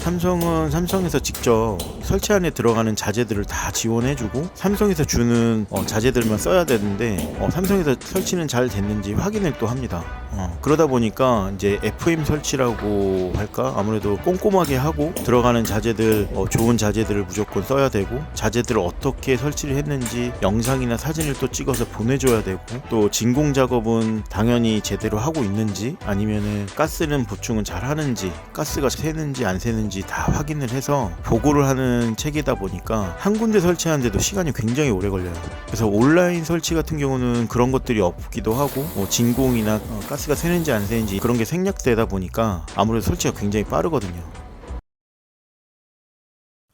삼성은 삼성에서 직접 설치 안에 들어가는 자재들을 다 지원해주고 삼성에서 주는 자재들만 써야 되는데 삼성에서 설치는 잘 됐는지 확인을 또 합니다. 그러다 보니까 이제 FM 설치라고 할까? 아무래도 꼼꼼하게 하고 들어가는 자재들 좋은 자재들을 무조건 써야 되고 자재들을 어떻게 설치를 했는지 영상이나 사진을 또 찍어서 보내줘야 되고 또 진공 작업은 당연히 제대로 하고 있는지 아니면은 가스는 보충은 잘 하는지 가스가 새는지 안 새는지 다 확인을 해서 보고를 하는 체계다 보니까 한 군데 설치하는데도 시간이 굉장히 오래 걸려요. 그래서 온라인 설치 같은 경우는 그런 것들이 없기도 하고 진공이나 가스가 새는지 안 새는지 그런 게 생략되다 보니까 아무래도 설치가 굉장히 빠르거든요.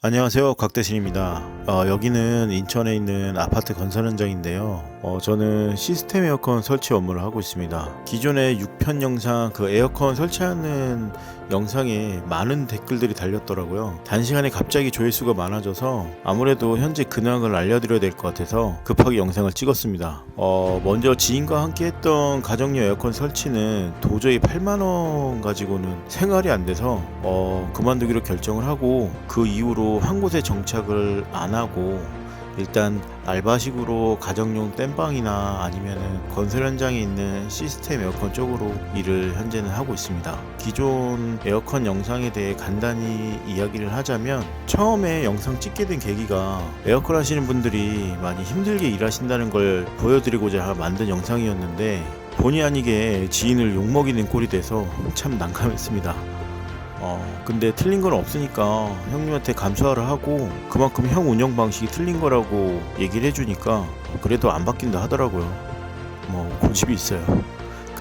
안녕하세요, 곽대신입니다. 여기는 인천에 있는 아파트 건설 현장인데요. 저는 시스템 에어컨 설치 업무를 하고 있습니다. 기존에 6편 영상 그 에어컨 설치하는 영상에 많은 댓글들이 달렸더라고요. 단시간에 갑자기 조회수가 많아져서 아무래도 현재 근황을 알려드려야 될 것 같아서 급하게 영상을 찍었습니다. 먼저 지인과 함께 했던 가정용 에어컨 설치는 도저히 8만원 가지고는 생활이 안 돼서 그만두기로 결정을 하고 그 이후로 한 곳에 정착을 안 하고 일단 알바식으로 가정용 땜빵이나 아니면은 건설 현장에 있는 시스템 에어컨 쪽으로 일을 현재는 하고 있습니다. 기존 에어컨 영상에 대해 간단히 이야기를 하자면 처음에 영상 찍게 된 계기가 에어컨 하시는 분들이 많이 힘들게 일하신다는 걸 보여드리고자 만든 영상이었는데 본의 아니게 지인을 욕먹이는 꼴이 돼서 참 난감했습니다. 근데 틀린 건 없으니까 형님한테 감사를 하고 그만큼 형 운영 방식이 틀린 거라고 얘기를 해주니까 그래도 안 바뀐다 하더라고요. 고집이 있어요.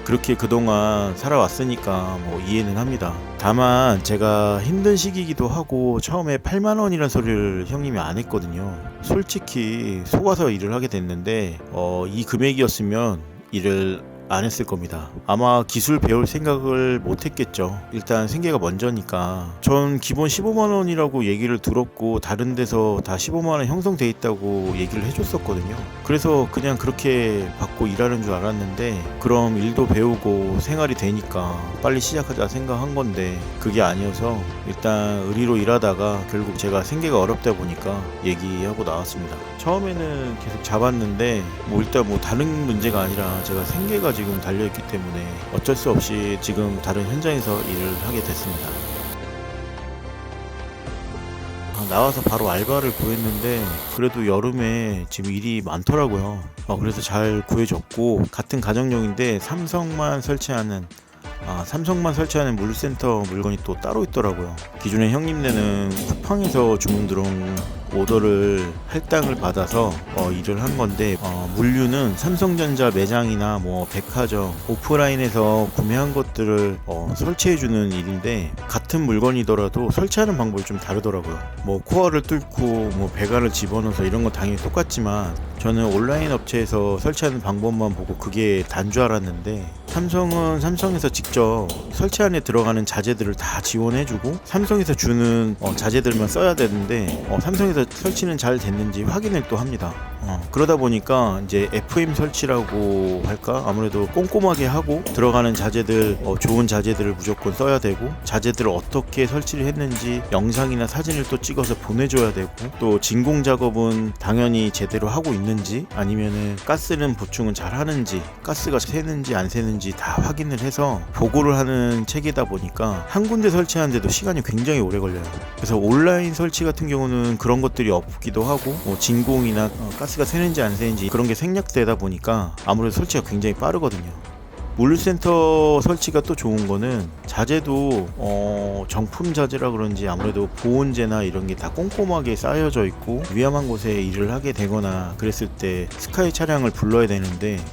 그렇게 그동안 살아왔으니까 이해는 합니다. 다만 제가 힘든 시기이기도 하고 처음에 8만원이라는 소리를 형님이 안 했거든요. 솔직히 속아서 일을 하게 됐는데 이 금액이었으면 일을 안 했을 겁니다. 아마 기술 배울 생각을 못 했겠죠. 일단 생계가 먼저니까. 전 기본 15만원이라고 얘기를 들었고 다른 데서 다 15만원 형성돼 있다고 얘기를 해줬었거든요. 그래서 그냥 그렇게 받고 일하는 줄 알았는데 그럼 일도 배우고 생활이 되니까 빨리 시작하자 생각한 건데 그게 아니어서 일단 의리로 일하다가 결국 제가 생계가 어렵다 보니까 얘기하고 나왔습니다. 처음에는 계속 잡았는데 일단 다른 문제가 아니라 제가 생계가 지금 달려있기 때문에 어쩔 수 없이 지금 다른 현장에서 일을 하게 됐습니다. 나와서 바로 알바를 구했는데 그래도 여름에 지금 일이 많더라고요. 그래서 잘 구해줬고 같은 가정용인데 삼성만 설치하는 물류센터 물건이 또 따로 있더라고요. 기존에 형님네는 쿠팡에서 주문 들어온 오더를 할당을 받아서 일을 한 건데 물류는 삼성전자 매장이나 백화점 오프라인에서 구매한 것들을 설치해주는 일인데 같은 물건이더라도 설치하는 방법이 좀 다르더라고요. 코어를 뚫고 배관을 집어넣어서 이런 건 당연히 똑같지만 저는 온라인 업체에서 설치하는 방법만 보고 그게 단 줄 알았는데 삼성은 삼성에서 직접 설치 안에 들어가는 자재들을 다 지원해주고 삼성에서 주는 자재들만 써야 되는데 삼성에서 설치는 잘 됐는지 확인을 또 합니다. 그러다 보니까 이제 FM 설치라고 할까? 아무래도 꼼꼼하게 하고 들어가는 자재들 좋은 자재들을 무조건 써야 되고 자재들을 어떻게 설치를 했는지 영상이나 사진을 또 찍어서 보내줘야 되고 또 진공 작업은 당연히 제대로 하고 있는지 아니면은 가스는 보충은 잘 하는지 가스가 새는지 안 새는지 다 확인을 해서 보고를 하는 체계다 보니까 한 군데 설치하는데도 시간이 굉장히 오래 걸려요. 그래서 온라인 설치 같은 경우는 그런 것들이 없기도 하고 진공이나 가스가 새는지 안 새는지 그런 게 생략되다 보니까 아무래도 설치가 굉장히 빠르거든요. 물류센터 설치가 또 좋은 거는 자재도 정품 자재라 그런지 아무래도 보온재나 이런 게 다 꼼꼼하게 쌓여져 있고 위험한 곳에 일을 하게 되거나 그랬을 때 스카이 차량을 불러야 되는데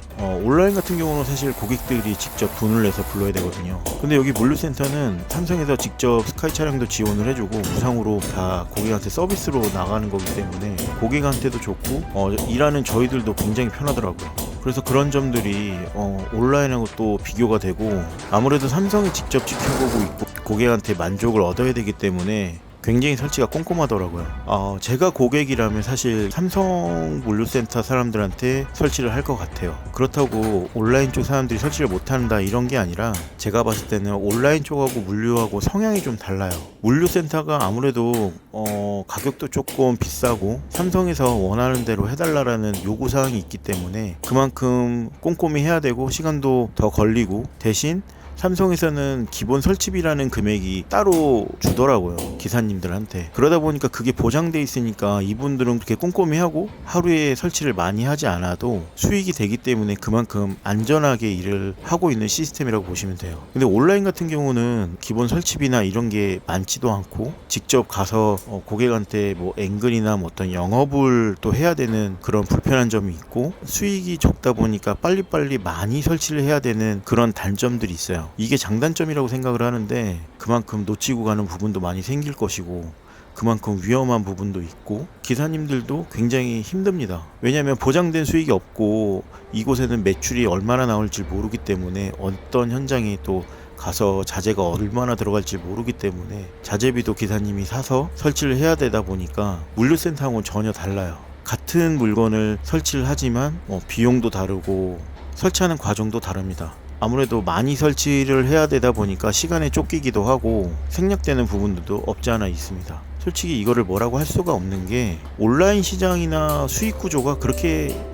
온라인 같은 경우는 사실 고객들이 직접 돈을 내서 불러야 되거든요. 근데 여기 물류센터는 삼성에서 직접 스카이 차량도 지원을 해주고 무상으로 다 고객한테 서비스로 나가는 거기 때문에 고객한테도 좋고 일하는 저희들도 굉장히 편하더라고요. 그래서 그런 점들이 온라인하고 또 비교가 되고 아무래도 삼성이 직접 지켜보고 있고 고객한테 만족을 얻어야 되기 때문에 굉장히 설치가 꼼꼼하더라고요. 제가 고객이라면 사실 삼성 물류센터 사람들한테 설치를 할 것 같아요. 그렇다고 온라인 쪽 사람들이 설치를 못한다 이런 게 아니라 제가 봤을 때는 온라인 쪽하고 물류하고 성향이 좀 달라요. 물류센터가 아무래도 가격도 조금 비싸고 삼성에서 원하는 대로 해달라는 요구사항이 있기 때문에 그만큼 꼼꼼히 해야 되고 시간도 더 걸리고, 대신 삼성에서는 기본 설치비라는 금액이 따로 주더라고요, 기사님들한테. 그러다 보니까 그게 보장돼 있으니까 이분들은 그렇게 꼼꼼히 하고 하루에 설치를 많이 하지 않아도 수익이 되기 때문에 그만큼 안전하게 일을 하고 있는 시스템이라고 보시면 돼요. 근데 온라인 같은 경우는 기본 설치비나 이런 게 많지도 않고 직접 가서 고객한테 뭐 앵글이나 뭐 어떤 영업을 또 해야 되는 그런 불편한 점이 있고, 수익이 적다 보니까 빨리빨리 많이 설치를 해야 되는 그런 단점들이 있어요. 이게 장단점이라고 생각을 하는데 그만큼 놓치고 가는 부분도 많이 생길 것이고, 그만큼 위험한 부분도 있고, 기사님들도 굉장히 힘듭니다. 왜냐하면 보장된 수익이 없고 이곳에는 매출이 얼마나 나올지 모르기 때문에, 어떤 현장에 또 가서 자재가 얼마나 들어갈지 모르기 때문에 자재비도 기사님이 사서 설치를 해야 되다 보니까 물류센터하고는 전혀 달라요. 같은 물건을 설치를 하지만 비용도 다르고 설치하는 과정도 다릅니다. 아무래도 많이 설치를 해야 되다 보니까 시간에 쫓기기도 하고 생략되는 부분들도 없지 않아 있습니다. 솔직히 이거를 뭐라고 할 수가 없는 게, 온라인 시장이나 수익 구조가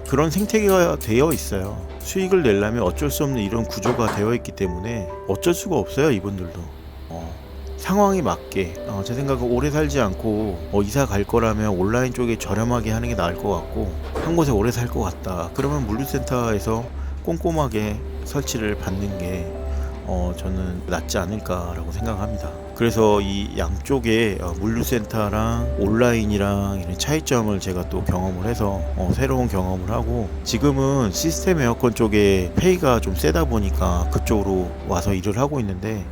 그런 생태계가 되어 있어요. 수익을 내려면 어쩔 수 없는 이런 구조가 되어 있기 때문에 어쩔 수가 없어요, 이분들도. 상황에 맞게 제 생각은 오래 살지 않고 이사 갈 거라면 온라인 쪽에 저렴하게 하는 게 나을 것 같고, 한 곳에 오래 살 것 같다 그러면 물류센터에서 꼼꼼하게 설치를 받는 게 저는 낫지 않을까라고 생각합니다. 그래서 이 양쪽의 물류센터랑 온라인이랑 이런 차이점을 제가 또 경험을 해서 새로운 경험을 하고, 지금은 시스템 에어컨 쪽에 페이가 좀 세다 보니까 그쪽으로 와서 일을 하고 있는데,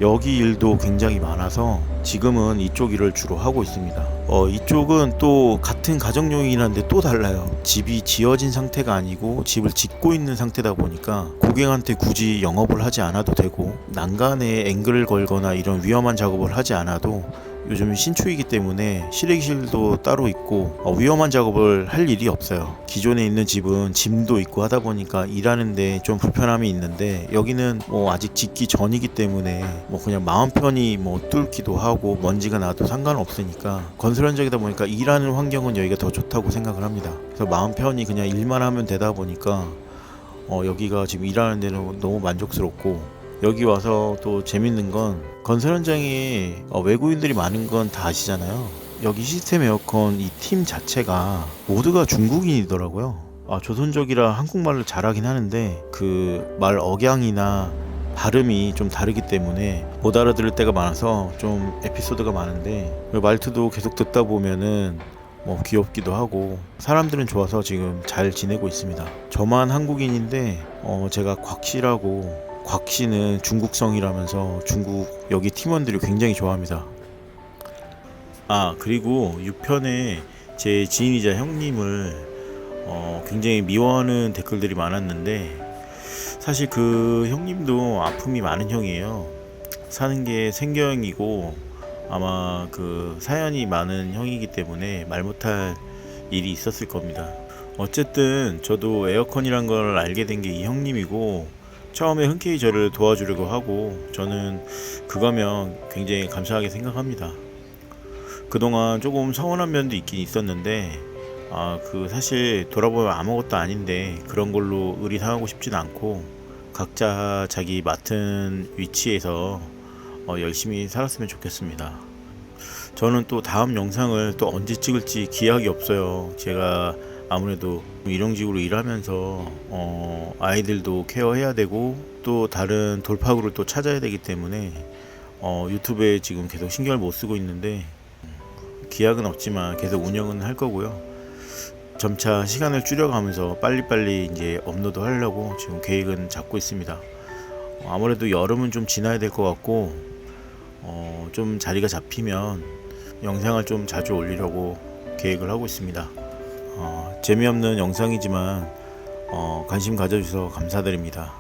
여기 일도 굉장히 많아서 지금은 이쪽 일을 주로 하고 있습니다. 이쪽은 또 같은 가정용이긴 한데 또 달라요. 집이 지어진 상태가 아니고 집을 짓고 있는 상태다 보니까 고객한테 굳이 영업을 하지 않아도 되고, 난간에 앵글을 걸거나 이런 위험한 작업을 하지 않아도, 요즘 신축이기 때문에 실외기실도 따로 있고 위험한 작업을 할 일이 없어요. 기존에 있는 집은 짐도 있고 하다 보니까 일하는데 좀 불편함이 있는데, 여기는 아직 짓기 전이기 때문에 그냥 마음 편히 뚫기도 하고 먼지가 나도 상관없으니까, 건설 현장이다 보니까 일하는 환경은 여기가 더 좋다고 생각을 합니다. 그래서 마음 편히 그냥 일만 하면 되다 보니까 여기가 지금 일하는 데는 너무 만족스럽고, 여기 와서 또 재밌는 건, 건설 현장에 외국인들이 많은 건 다 아시잖아요. 여기 시스템 에어컨 이 팀 자체가 모두가 중국인이더라고요. 조선족이라 한국말을 잘하긴 하는데 그 말 억양이나 발음이 좀 다르기 때문에 못 알아들을 때가 많아서 좀 에피소드가 많은데, 말투도 계속 듣다 보면은 귀엽기도 하고, 사람들은 좋아서 지금 잘 지내고 있습니다. 저만 한국인인데 제가 곽씨라고, 곽씨는 중국성이라면서 중국 여기 팀원들이 굉장히 좋아합니다. 그리고 6편에 제 지인이자 형님을 굉장히 미워하는 댓글들이 많았는데, 사실 그 형님도 아픔이 많은 형이에요. 사는 게 생경이고 아마 그 사연이 많은 형이기 때문에 말 못할 일이 있었을 겁니다. 어쨌든 저도 에어컨이란 걸 알게 된 게 이 형님이고, 처음에 흔쾌히 저를 도와주려고 하고, 저는 그거면 굉장히 감사하게 생각합니다. 그동안 조금 서운한 면도 있긴 있었는데, 사실 돌아보면 아무것도 아닌데 그런 걸로 의리상하고 싶진 않고, 각자 자기 맡은 위치에서 열심히 살았으면 좋겠습니다. 저는 또 다음 영상을 또 언제 찍을지 기약이 없어요. 제가 아무래도 일용직으로 일하면서 아이들도 케어해야 되고 또 다른 돌파구를 또 찾아야 되기 때문에 유튜브에 지금 계속 신경을 못 쓰고 있는데, 기약은 없지만 계속 운영은 할 거고요. 점차 시간을 줄여가면서 빨리빨리 이제 업로드 하려고 지금 계획은 잡고 있습니다. 아무래도 여름은 좀 지나야 될 것 같고, 좀 자리가 잡히면 영상을 좀 자주 올리려고 계획을 하고 있습니다. 재미없는 영상이지만 관심 가져주셔서 감사드립니다.